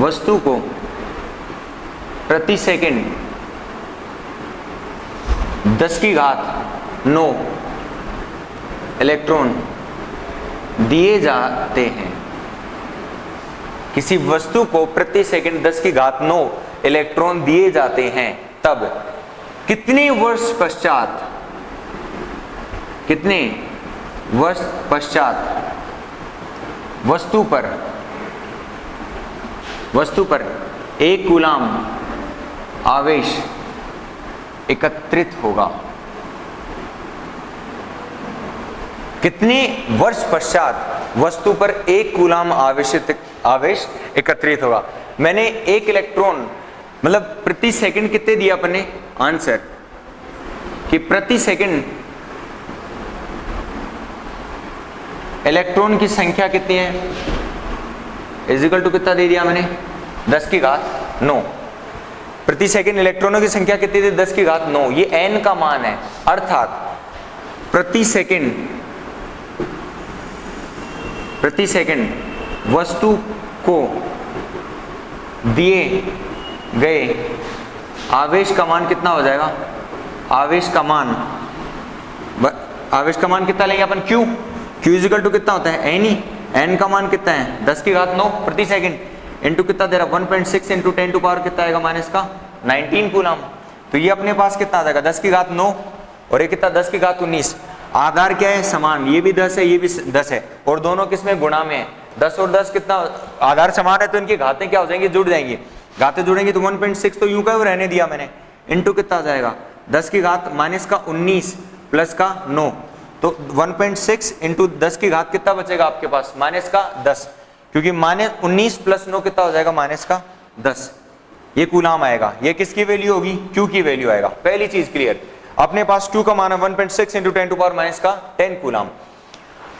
वस्तु को प्रति सेकंड 10⁹ इलेक्ट्रॉन दिए जाते हैं। किसी वस्तु को प्रति सेकंड 10⁹ इलेक्ट्रॉन दिए जाते हैं, तब कितने वर्ष पश्चात वस्तु पर 1 कूलाम आवेश एकत्रित होगा। कितने वर्ष पश्चात वस्तु पर 1 कूलाम आवेश एकत्रित होगा। मैंने 1 इलेक्ट्रॉन मतलब प्रति सेकंड कितने दिया अपने आंसर कि प्रति सेकंड इलेक्ट्रॉन की संख्या कितनी है, इजिकल टू कितना दे दिया मैंने 10⁹ प्रति सेकंड इलेक्ट्रॉनों की संख्या कितनी थी 10⁹ ये n का मान है, अर्थात प्रति सेकंड वस्तु को दिए गए आवेश का मान कितना हो जाएगा। आवेश का मान कितना लेंगे अपन, Q इजिकल टू कितना होता है n ही, n का मान कितना है 10⁹ प्रति सेकंड इंटू कितना दे रहा 1.6 इंटू 10 टू पावर कितना आएगा माइनस का 19 कूलम। तो ये अपने पास कितना आ जाएगा 10⁹ और ये कितना 10⁻19। आधार क्या है समान, ये भी 10 है ये भी 10 है और दोनों किसमें गुणा में है। 10 और 10 कितना आधार समान है तो इनकी घातें क्या हो जाएंगी, जुड़ जाएंगी। घातें जुड़ेंगी तो 1.6 तो यूं का रहने दिया मैंने, इंटू कितना आ जाएगा 10⁻−19 प्लस का 9 तो 1.6 इंटू 10 की घात कितना बचेगा आपके पास -10, क्योंकि -19 प्लस 9 कितना हो जाएगा -10। ये कूलाम आएगा। ये किसकी वैल्यू होगी, Q की वैल्यू आएगा। पहली चीज क्लियर, अपने पास Q का मान है 1.6 इंटू 10 टू पावर -10 कूलाम।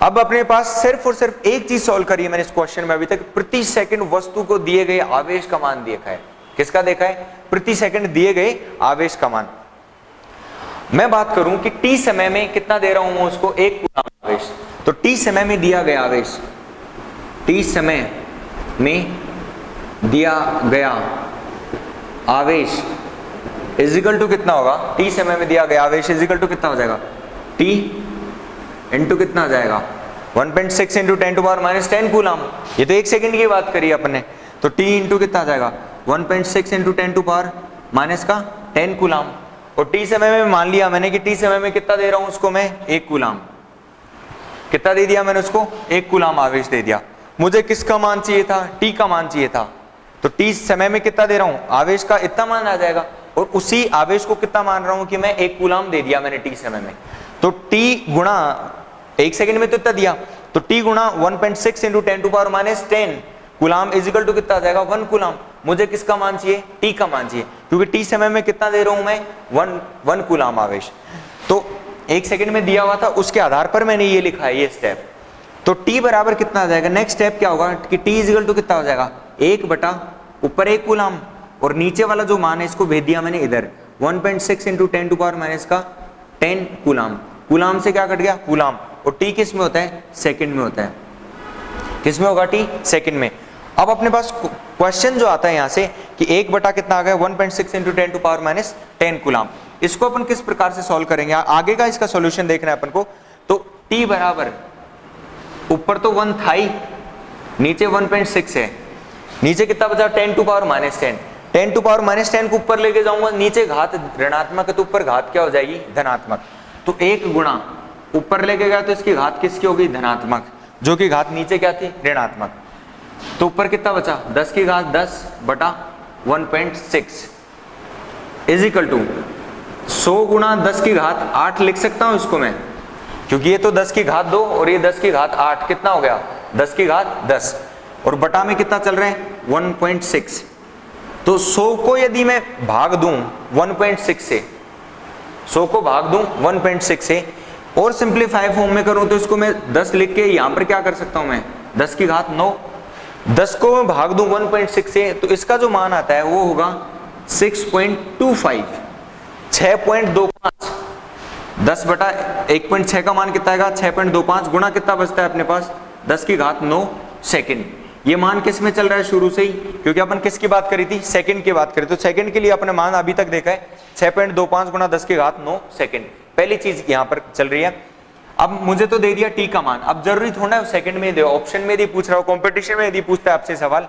अब अपने पास सिर्फ और सिर्फ एक चीज सॉल्व करी है मैंने इस क्वेश्चन में अभी तक, प्रति सेकंड वस्तु को दिए गए आवेश का मान देखा है। किसका देखा है, प्रति सेकंड दिए गए आवेश का मान। मैं बात करूं कि t समय में कितना दे रहा हूं मैं उसको 1 कूलाम आवेश, तो t समय में दिया गया आवेश, t समय में दिया गया आवेश इजिकल टू कितना होगा, t समय में दिया गया आवेश इजिकल टू कितना हो जाएगा, t इंटू कितना आ जाएगा 1.6 इंटू 10 टू पावर -10 कूलाम। ये तो 1 सेकंड की बात करी अपने, तो t इंटू कितना आ जाएगा 1.6 इंटू 10 टू पावर -10 कूलाम। और t समय में मान लिया मैंने कि t समय में कितना दे रहा हूं उसको मैं 1 कूलाम। कितना दे दिया मैंने उसको 1 कूलाम आवेश दे दिया। मुझे किसका मान चाहिए था, t का मान चाहिए था। तो t समय में कितना दे रहा हूं आवेश का इतना मान आ जाएगा, और उसी आवेश को कितना मान रहा हूं कि मैं 1 कूलाम दे दिया मैंने t समय में। तो t गुणा 1 सेकंड में तो इतना दिया, तो t गुणा 1.6 into 10 to power -10 coulomb equal to कितना आ जाएगा 1 कूलाम। मुझे किसका मान चाहिए, t का मान चाहिए, क्योंकि t समय में कितना दे रहा हूं मैं 1 कूलाम आवेश। तो 1 सेकंड में दिया हुआ था, उसके आधार पर मैंने ये लिखा है ये स्टेप। तो t बराबर कितना आ जाएगा, नेक्स्ट स्टेप क्या होगा कि t इजिकल टू कितना हो जाएगा 1 बटा ऊपर 1 कूलाम, और नीचे वाला जो मान है इसको भेज दिया मैंने इधर 1.6 into 10 to power -10 coulomb. Coulomb से क्या कट गया कूलाम, और t किस में होता है सेकंड में होता है। किस में होगा t सेकंड में। अब अपने पास क्वेश्चन जो आता है यहां से कि 1 बटा कितना आ गया 1.6 इंटू 10 टू पावर -10 कूलाम। इसको अपन किस प्रकार से सॉल्व करेंगे, आगे का इसका सॉल्यूशन देखना है अपन को। तो t बराबर ऊपर तो 1 था ही, नीचे 1.6 है, नीचे कितना बचा 10 टू पावर -10। 10 टू पावर -10 को ऊपर लेके जाऊंगा, नीचे घात ऋणात्मक है तो ऊपर घात क्या हो जाएगी धनात्मक। तो 1 गुणा ऊपर लेके गया तो इसकी घात किसकी होगी धनात्मक, जो कि घात नीचे क्या थी ऋणात्मक। तो ऊपर कितना बचा 10 की घात 10 बटा 1.6 इजिकल टू 100 गुणा 10 की घात 8 लिख सकता हूं इसको मैं, क्योंकि ये तो 10 की घात 2 और ये 10 की घात 8 कितना हो गया 10 की घात 10, और बटा में कितना चल रहे हैं 1.6। तो 100 को यदि मैं भाग दूं 1.6 से, 100 को भाग दूं 1.6 से और सिंप्लीफाई फॉर्म में करूं तो इसको मैं 10 लिख के यहां पर क्या कर सकता हूं मैं 10 की घात 9। 10 को मैं भाग दूं 1.6 से तो इसका जो मान आता है वो होगा 6.25 6.25। 10 बटा 1.6 का मान कितना आएगा 6.25 गुणा कितना बचता है अपने पास 10 की घात 9 सेकंड। ये मान किस में चल रहा है शुरू से ही, क्योंकि अपन किसकी बात करी थी, सेकंड की बात करी, तो सेकंड के लिए अपने मान अभी तक देखा है 6.25 गुणा 10 की घात 9 सेकंड, पहली चीज यहाँ पर चल रही है। अब मुझे तो दे दिया टी का मान, अब जरूरी थोड़ा है सेकंड में दे, ऑप्शन में यदि पूछ रहा हो, कॉम्पिटिशन में यदि पूछता है आपसे सवाल,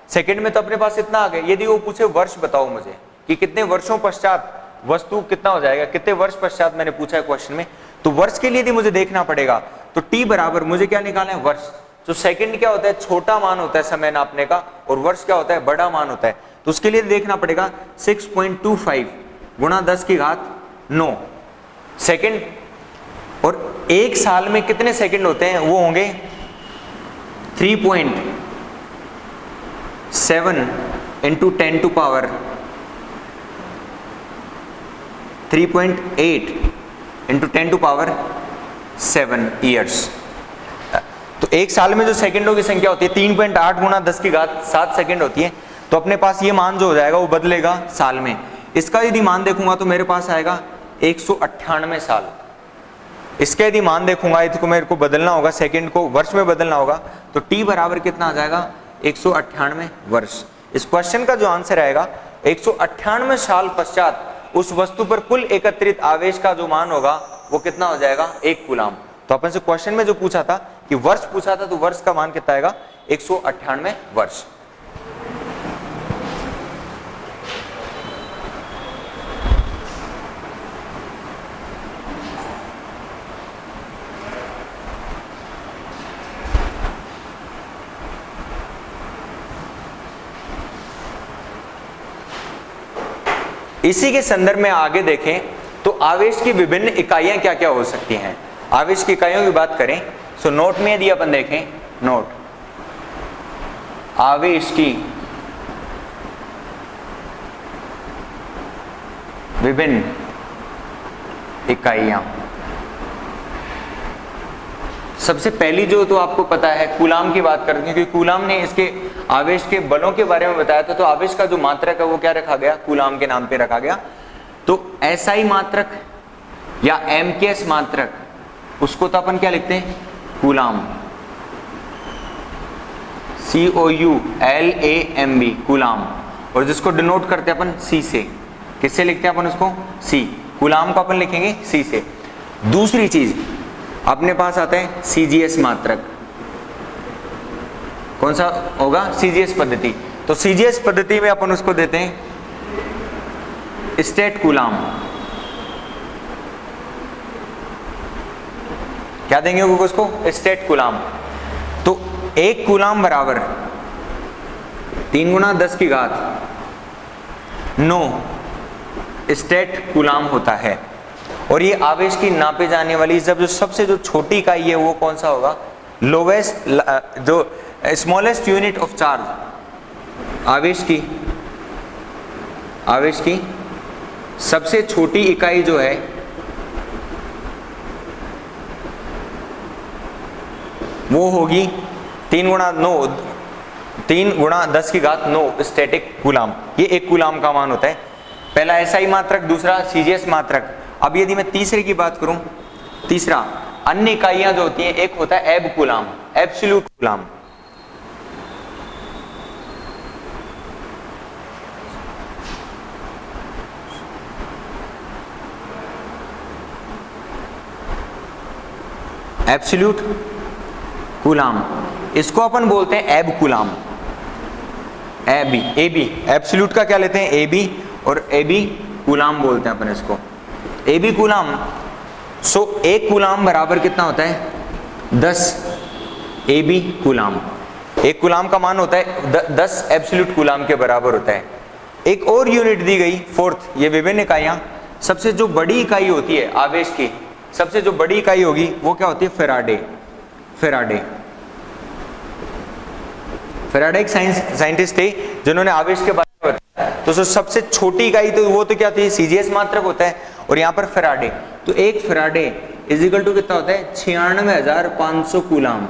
सेकंड में तो अपने पास इतना आ गया, यदि वो पूछे वर्ष बताओ मुझे कि कितने वर्षों पश्चात वस्तु कितना हो जाएगा, कितने वर्ष पश्चात मैंने पूछा है क्वेश्चन में, तो वर्ष के लिए यदि मुझे देखना पड़ेगा तो टी बराबर मुझे क्या निकालना है, वर्ष। तो सेकंड क्या होता है, छोटा मान होता है समय नापने का, और वर्ष क्या होता है, बड़ा मान होता है। तो उसके लिए देखना पड़ेगा 6.25 गुणा 10 की घात 9 सेकंड, और एक साल में कितने सेकंड होते हैं, वो होंगे 3.7 into 10 to power 3.8 into 10 to power 7 years. तो एक साल में जो सेकंडों की संख्या होती है 3.8 गुणा 10 की घात 7 सेकंड होती है। तो अपने पास ये मान जो हो जाएगा वो बदलेगा साल में। इसका यदि मान देखूंगा तो मेरे पास आएगा 198 साल। इसका यदि मान देखूंगा इसको मेरे को बदलना होगा, सेकंड को वर्ष में बदलना होगा, तो टी बराबर कितना आ जाएगा, 198 वर्ष। इस क्वेश्चन का जो आंसर आएगा 198 साल पश्चात उस वस्तु पर कुल एकत्रित आवेश का जो मान होगा वो कितना हो जाएगा, 1 कूलाम। तो अपन से क्वेश्चन में जो पूछा था कि वर्ष पूछा था, तो वर्ष का मान कितना आएगा, 198 वर्ष। इसी के संदर्भ में आगे देखें तो आवेश की विभिन्न इकाइयां क्या क्या हो सकती हैं। आवेश की इकाइयों की बात करें सो नोट में यदि अपन देखें, नोट आवेश की विभिन्न इकाइयां, सबसे पहली जो तो आपको पता है कूलाम की बात करते हैं, क्योंकि कूलाम ने इसके आवेश के बलों के बारे में बताया था। तो आवेश का जो मात्रक है वो क्या रखा गया, कूलाम के नाम पे रखा गया। तो एसआई मात्रक या एमकेएस मात्रक, उसको तो अपन क्या लिखते हैं, कूलाम, COULAMB कूलाम, और जिसको डिनोट करते हैं अपन सी से, किससे लिखते हैं अपन उसको, सी, कूलाम को अपन लिखेंगे सी से। दूसरी चीज अपने पास आता है सीजीएस मात्रक। कौन सा होगा, सीजीएस पद्धति। तो सीजीएस पद्धति में अपन उसको देते हैं स्टेट कूलाम। क्या देंगे उसको, स्टेट कूलाम। तो 1 कूलाम बराबर 3 गुणा 10 की घात 9 स्टेट कूलाम होता है। और ये आवेश की नापे जाने वाली जब जो सबसे जो छोटी इकाई है वो कौन सा होगा, लोवेस्ट, जो स्मॉलेस्ट यूनिट ऑफ चार्ज, आवेश की सबसे छोटी इकाई जो है वो होगी 3 गुणा 10 की घात 9 स्टैटिक कूलाम। ये 1 कूलाम का मान होता है। पहला एसआई मात्रक, दूसरा सीजीएस मात्रक। अब यदि मैं तीसरे की बात करूं, तीसरा अन्य इकाइयां जो होती हैं, एक होता है एब coulomb, absolute coulomb. Absolute coulomb, इसको अपन बोलते हैं एब कूलाम, एबी, एब्सोल्यूट का क्या लेते हैं, एबी, और एबी कूलाम बोलते हैं अपन इसको, एबी कूलाम। सो 1 कूलाम बराबर कितना होता है, 10 एबी कूलाम। 1 कूलाम का मान होता है 10 एब्सोल्यूट कूलाम के बराबर होता है। एक और यूनिट दी गई, फोर्थ, ये विभिन्न इकाइयां। सबसे जो बड़ी इकाई होती है आवेश की, सबसे जो बड़ी इकाई होगी वो क्या होती है, फेराडे एक साइंटिस्ट थे जिन्होंने आवेश के बारे में बताया। तो सबसे छोटी इकाई तो वो तो क्या थी, सीजीएस मात्रक होता है, और यहाँ पर फेराडे। तो 1 फेराडे इज इक्वल टू कितना होता है, 96,500 coulomb.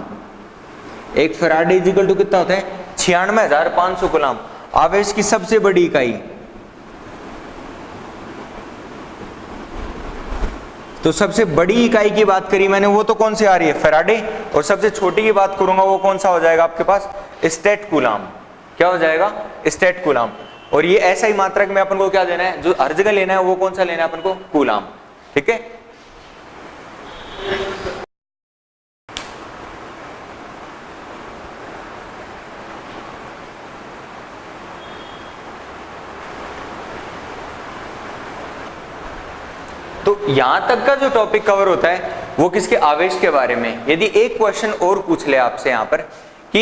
1 faraday is equal to कितना होता है, 96,500 कूलाम। आवेश की सबसे बड़ी इकाई तो सबसे बड़ी इकाई की बात करी मैंने, वो तो कौन सी आ रही है, फैराडे। और सबसे छोटी की बात करूंगा वो कौन सा हो जाएगा आपके पास, स्टेट कूलाम। क्या हो जाएगा, स्टेट कूलाम। और ये ऐसा ही मात्रक में अपन को क्या देना है, जो हर जगह लेना है वो कौन सा लेना है अपन को, कूलाम। ठीक है, तो यहां तक का जो टॉपिक कवर होता है वो किसके, आवेश के बारे में। यदि एक क्वेश्चन और पूछ ले आपसे यहां पर कि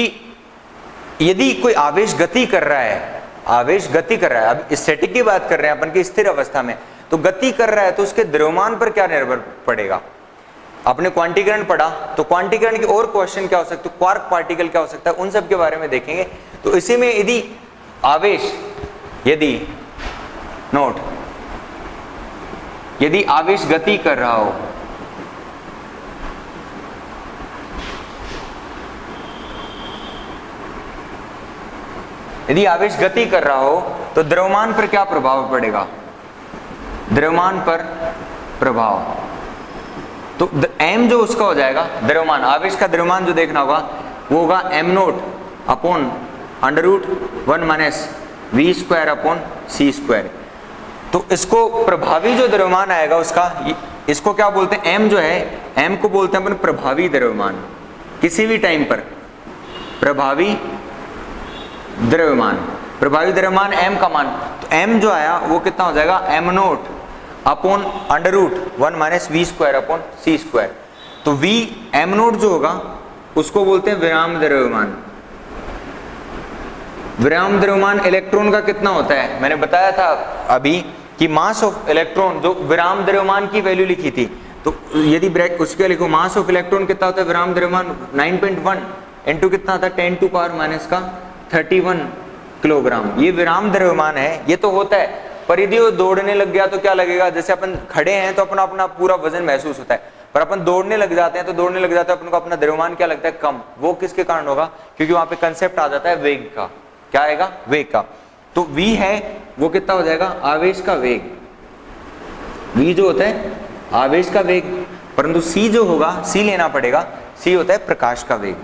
यदि कोई आवेश गति कर रहा है, आवेश गति कर रहा है, अब स्टैटिक की बात कर रहे हैं अपन की स्थिर अवस्था में, तो गति कर रहा है तो उसके द्रव्यमान पर क्या निर्भर पड़ेगा। आपने क्वांटीकरण पढ़ा, तो क्वांटीकरण की और क्वेश्चन क्या हो सकते, क्वार्क पार्टिकल क्या हो सकता है, उन सब के बारे में देखेंगे। तो इसी में यदि आवेश, यदि नोट, यदि आवेश गति कर रहा हो, यदि आवेश गति कर रहा हो तो द्रव्यमान पर क्या प्रभाव पड़ेगा, द्रव्यमान पर प्रभाव। तो m जो उसका हो जाएगा द्रव्यमान, आवेश का द्रव्यमान जो देखना होगा वो होगा m naught upon under root 1 minus v square upon c square. तो इसको प्रभावी जो द्रव्यमान आएगा उसका, इसको क्या बोलते हैं, m जो है, m को बोलते हैं अपन प्रभावी द्रव्यमान। किसी भी टाइम पर प्रभावी द्रव्यमान, प्रभावी द्रव्यमान m का मान, तो m जो आया वो कितना हो जाएगा, m naught upon under root 1 minus V square upon C square. तो v m नोट जो होगा उसको बोलते हैं विराम द्रव्यमान। विराम द्रव्यमान इलेक्ट्रॉन का कितना होता है, मैंने बताया था अभी कि मास ऑफ इलेक्ट्रॉन, जो विराम द्रव्यमान की वैल्यू लिखी थी, तो यदि ब्रैकेट उसके लिखो मास ऑफ इलेक्ट्रॉन कितना होता है, विराम द्रव्यमान 9.1 इंटू कितना होता है 10 टू पावर माइनस का 31 किलोग्राम। ये विराम द्रव्यमान है, ये तो होता है। पर यदि वो दौड़ने लग गया तो क्या लगेगा, जैसे अपन खड़े हैं तो अपना अपना पूरा वजन महसूस होता है, पर अपन दौड़ने लग जाते हैं तो दौड़ने लग जाता है अपन को अपना द्रव्यमान क्या लगता है, कम। वो किसके कारण होगा, क्योंकि वहां पे कंसेप्ट आ जाता है वेग का। क्या आएगा, वेग का। तो v है वो कितना हो जाएगा, आवेश का वेग। v जो होता है आवेश का वेग, परंतु c जो होगा, c लेना पड़ेगा, c होता है प्रकाश का वेग,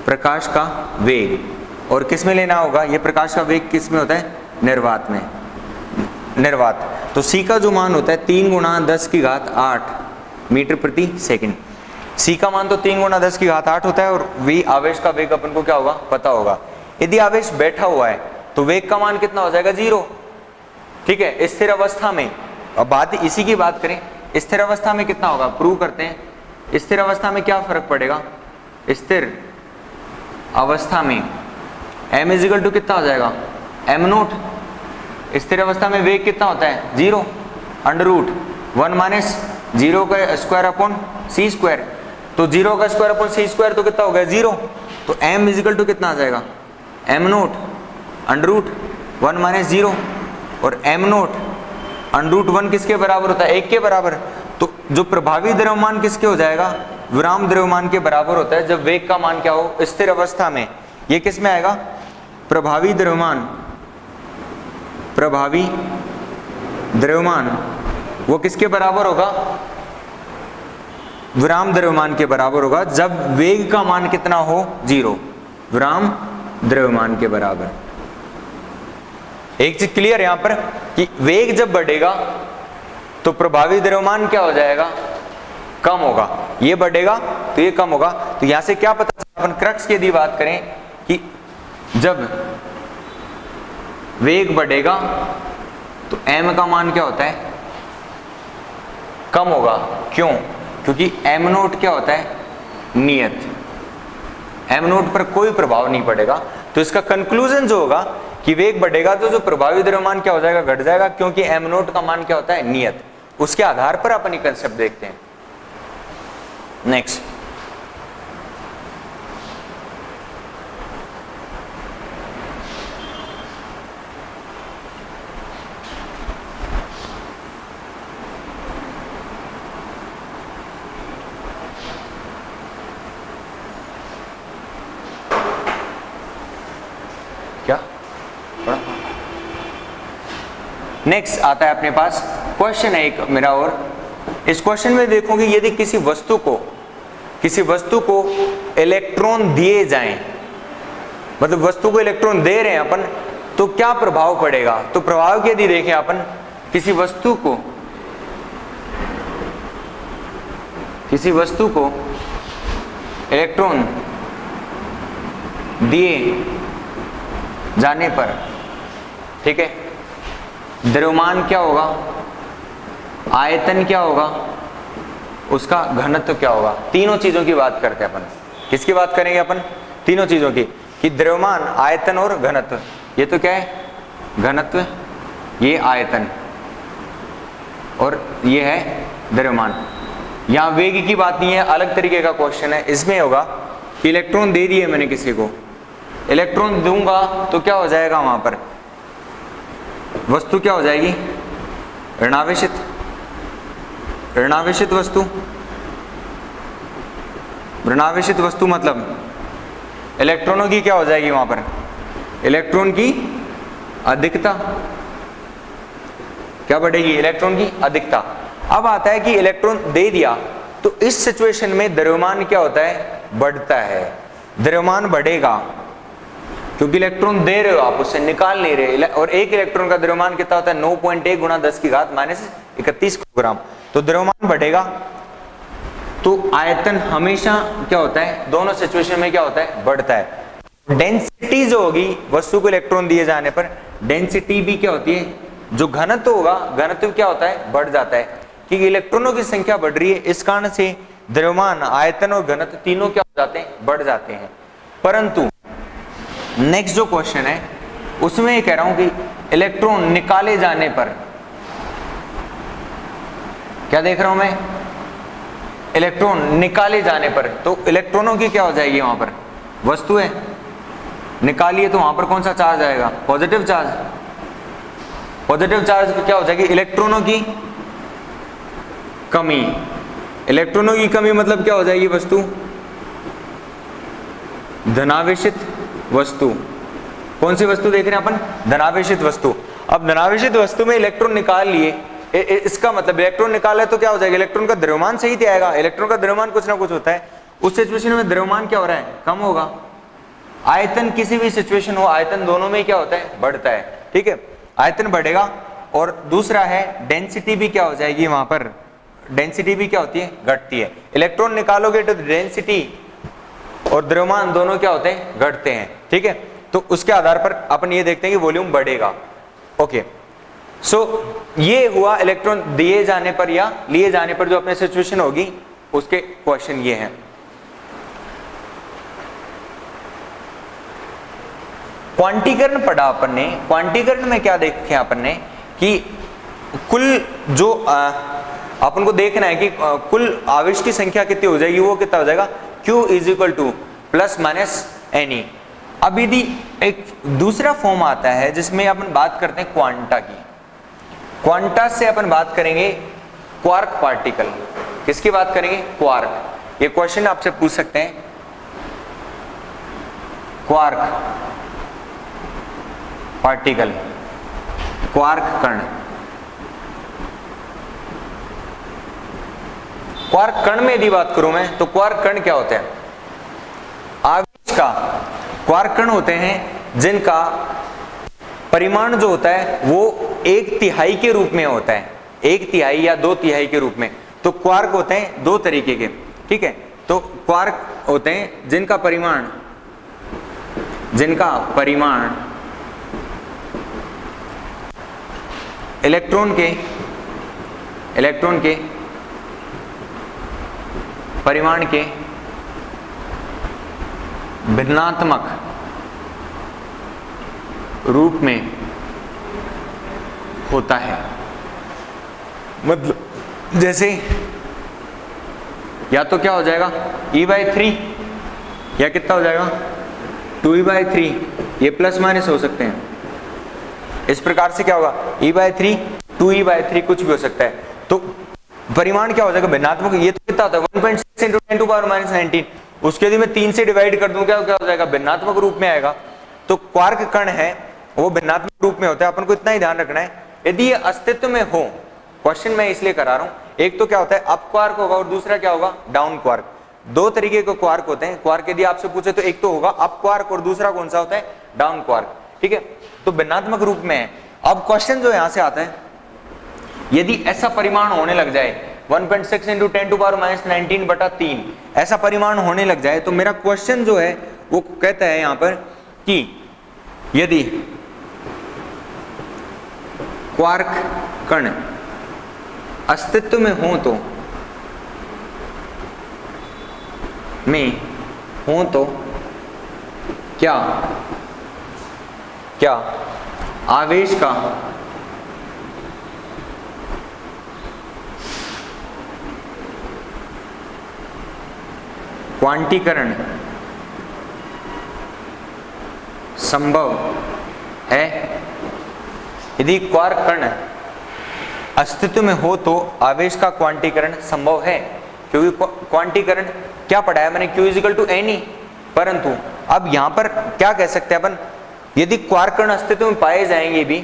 प्रकाश का वेग। और किस में लेना होगा, ये प्रकाश का वेग किस में होता है, निर्वात में, निर्वात। तो c का जो मान होता है 3 गुणा 10 की घात 8 मीटर प्रति सेकंड। c का मान तो 3 गुणा 10 की घात 8 होता है, और v आवेश का वेग अपन को क्या होगा, पता होगा। यदि आवेश बैठा हुआ है तो वेग का मान कितना हो जाएगा, 0। ठीक है, स्थिर अवस्था में, अब बात इसी की बात करें, स्थिर अवस्था में कितना होगा, प्रूव करते हैं। स्थिर अवस्था में क्या फर्क पड़ेगा, स्थिर अवस्था में m इजिकल टू कितना हो जाएगा, m नोट। स्थिर अवस्था में वेग कितना होता है, 0 अंडर रूट 1 माइनस 0 का स्क्वायर अपॉन सी स्क्वायर। तो 0 का स्क्वायर अपॉन सी स्क्वायर तो कितना हो गया, 0। तो m इजिकल टू कितना आ जाएगा, m naught under root 1 minus 0, और m नोट अंडर रूट 1 किसके बराबर होता है, 1 के बराबर। तो जो प्रभावी द्रव्यमान किसके हो जाएगा, विराम द्रव्यमान के बराबर होता है, जब वेग का मान क्या हो, स्थिर अवस्था में। ये किस में आएगा, प्रभावी द्रव्यमान, प्रभावी द्रव्यमान वो किसके बराबर होगा, विराम द्रव्यमान के बराबर होगा, जब वेग का मान कितना हो, 0, विराम द्रव्यमान के बराबर। एक चीज क्लियर यहां पर कि वेग जब बढ़ेगा तो प्रभावी द्रव्यमान क्या हो जाएगा, कम होगा। ये बढ़ेगा तो ये कम होगा। तो यहां से क्या पता, अपन क्रक्स की यदि बात करें कि जब वेग बढ़ेगा तो m का मान क्या होता है, कम होगा। क्यों, क्योंकि m नोट क्या होता है, नियत। m नोट पर कोई प्रभाव नहीं पड़ेगा। तो इसका कंक्लूजन जो होगा कि वेग बढ़ेगा तो जो प्रभावी द्रव्यमान क्या हो जाएगा, घट जाएगा, क्योंकि m नोट का मान क्या होता है, नियत। उसके आधार पर अपन ये कंसेप्ट देखते हैं। नेक्स्ट, क्या नेक्स्ट आता है अपने पास क्वेश्चन है एक मेरा और, इस क्वेश्चन में देखोगे यदि किसी वस्तु को इलेक्ट्रॉन दिए जाएं, मतलब वस्तु को इलेक्ट्रॉन दे रहे हैं अपन, तो क्या प्रभाव पड़ेगा। तो प्रभाव यदि देखें अपन, किसी वस्तु को इलेक्ट्रॉन दिए जाने पर, ठीक है, द्रव्यमान क्या होगा, आयतन क्या होगा, उसका घनत्व क्या होगा। तीनों चीजों की बात करते हैं अपन। किसकी बात करेंगे अपन, तीनों चीजों की, कि द्रव्यमान, आयतन और घनत्व। ये तो क्या है, घनत्व, ये आयतन, और ये है द्रव्यमान। यहां वेग की बात नहीं है, अलग तरीके का क्वेश्चन है। इसमें होगा कि इलेक्ट्रॉन दे दिए मैंने किसी को, इलेक्ट्रॉन दूंगा तो क्या हो जाएगा, वहां पर वस्तु क्या हो जाएगी, ऋणावेशित वस्तु। ऋणावेशित वस्तु मतलब इलेक्ट्रॉनों की क्या हो जाएगी वहां पर, इलेक्ट्रॉन की अधिकता। क्या बढ़ेगी, इलेक्ट्रॉन की अधिकता। अब आता है कि इलेक्ट्रॉन दे दिया, तो इस सिचुएशन में द्रव्यमान क्या होता है, बढ़ता है। द्रव्यमान बढ़ेगा क्योंकि इलेक्ट्रॉन दे रहे हो आप, उससे निकाल नहीं रहे। और एक इलेक्ट्रॉन का द्रव्यमान कितना होता है, 9.1 गुणा 10 की घात -31 किलोग्राम। तो द्रव्यमान बढ़ेगा तो आयतन हमेशा क्या होता है, दोनों सिचुएशन में क्या होता है, बढ़ता है। डेंसिटी जो होगी वस्तु को इलेक्ट्रॉन दिए जाने पर, डेंसिटी भी क्या होती है, जो घनत्व होगा, घनत्व क्या होता है, बढ़ जाता है, क्योंकि इलेक्ट्रॉनों की संख्या बढ़ रही है। इस कारण से द्रव्यमान, आयतन और घनत्व तीनों क्या हो जाते हैं, बढ़ जाते हैं। परंतु नेक्स्ट जो क्वेश्चन है उसमें ये कह रहा हूं कि इलेक्ट्रॉन निकाले जाने पर, क्या देख रहा हूं मैं, इलेक्ट्रॉन निकाले जाने पर, तो इलेक्ट्रॉनों की क्या हो जाएगी, वहां पर वस्तु है, निकालिए तो वहां पर कौन सा चार्ज आएगा, पॉजिटिव चार्ज। पॉजिटिव चार्ज क्या हो जाएगी, इलेक्ट्रॉनों की कमी। इलेक्ट्रॉनों की कमी मतलब क्या हो जाएगी, वस्तु धनावेशित वस्तु। कौन सी वस्तु देख रहे हैं अपन, धनावेशित वस्तु। अब धनावेशित वस्तु में इलेक्ट्रॉन निकाल लिए, इसका मतलब इलेक्ट्रॉन निकाला तो क्या हो जाएगा, इलेक्ट्रॉन का द्रव्यमान सही तो आएगा। इलेक्ट्रॉन का द्रव्यमान कुछ ना कुछ होता है, उस सिचुएशन में द्रव्यमान क्या हो रहा है, कम होगा। आयतन किसी भी सिचुएशन हो, आयतन दोनों में क्या होता है, बढ़ता है, ठीक है, आयतन बढ़ेगा। और दूसरा है डेंसिटी भी क्या हो जाएगी, वहां पर डेंसिटी भी क्या होती है, घटती है। इलेक्ट्रॉन निकालोगे तो डेंसिटी और द्रव्यमान दोनों क्या होते हैं, घटते हैं, ठीक है। तो उसके आधार पर अपन ये देखते हैं कि वॉल्यूम बढ़ेगा। ओके, सो ये हुआ इलेक्ट्रॉन दिए जाने पर या लिए जाने पर जो अपने सिचुएशन होगी उसके क्वेश्चन ये हैं। क्वांटीकरण पढ़ा अपन ने। क्वांटीकरण में क्या देखे अपन ने कि कुल जो अपन को देखना है कि कुल आवेश की संख्या कितनी हो जाएगी, वो कितना हो जाएगा, Q = +- Ne। अब यदि एक दूसरा फॉर्म आता है जिसमें अपन बात करते हैं क्वांटा की, क्वांटा से अपन बात करेंगे क्वार्क पार्टिकल। किसकी बात करेंगे, क्वार्क। ये क्वेश्चन आपसे पूछ सकते हैं, क्वार्क पार्टिकल, क्वार्क कण। क्वार्क कण में यदि बात करूं मैं, तो क्वार्क कण क्या होते हैं, आवेश का क्वार्क कण होते हैं जिनका परिमाण जो होता है वो 1/3 के रूप में होता है, 1/3 या 2/3 के रूप में। तो क्वार्क होते हैं दो तरीके के, ठीक है। तो क्वार्क होते हैं जिनका परिमाण इलेक्ट्रॉन के परिमाण के भिन्नात्मक रूप में होता है। मतलब जैसे या तो क्या हो जाएगा E/3 या कितना हो जाएगा 2E/3, ये प्लस माइनस हो सकते हैं। इस प्रकार से क्या होगा E/3 2E/3 कुछ भी हो सकता है। तो परिमाण क्या हो जाएगा भिन्नात्मक, ये तो कितना होता है 1.6 × 10⁻19। उसके यदि मैं 3 से डिवाइड कर दूं क्या हो जाएगा, भिन्नात्मक रूप में आएगा। तो क्वार्क कण है वो भिन्नात्मक रूप में होता है। अपन को इतना ही ध्यान रखना है, यदि ये अस्तित्व में हो क्वेश्चन मैं इसलिए करा रहा हूं, एक तो क्या होता है अप क्वार्क होगा और दूसरा क्या होगा डाउन क्वार्क। दो तरीके के क्वार्क होते हैं, क्वार्क यदि आपसे पूछे तो एक तो होगा अप क्वार्क और दूसरा कौन सा होता है डाउन क्वार्क, ठीक है। तो भिन्नात्मक रूप में है। अब क्वेश्चन जो यहां से आता है, यदि ऐसा परिमाण होने लग जाए 1.6 इंटू 10⁻⁻⁹ ऐसा परिमाण होने लग जाए, तो मेरा क्वेश्चन जो है वो कहता है यहां पर कि यदि क्वार्क कण अस्तित्व में हो तो क्या आवेश का क्वांटीकरण संभव है। यदि क्वार्क कण अस्तित्व में हो तो आवेश का क्वांटीकरण संभव है, क्योंकि क्वांटीकरण क्या पढ़ा है मैंने, Q equal to N E. परंतु अब यहां पर क्या कह सकते हैं अपन, यदि क्वार्क कण अस्तित्व में पाए जाएंगे भी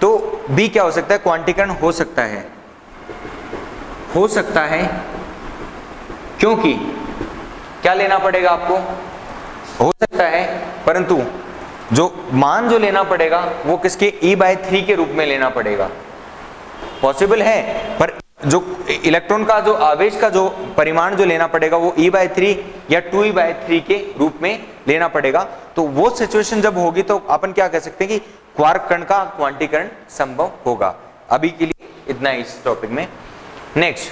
तो भी क्या हो सकता है क्वांटीकरण हो सकता है, क्योंकि क्या लेना पड़ेगा आपको, हो सकता है, परंतु जो मान जो लेना पड़ेगा वो किसके E/3 के रूप में लेना पड़ेगा। पॉसिबल है, पर जो इलेक्ट्रॉन का जो आवेश का जो परिमाण जो लेना पड़ेगा वो E/3 या 2E/3 के रूप में लेना पड़ेगा। तो वो सिचुएशन जब होगी तो अपन क्या कह सकते हैं कि क्वार्क कण का क्वांटीकरण संभव होगा। अभी के लिए इतना इस टॉपिक में। नेक्स्ट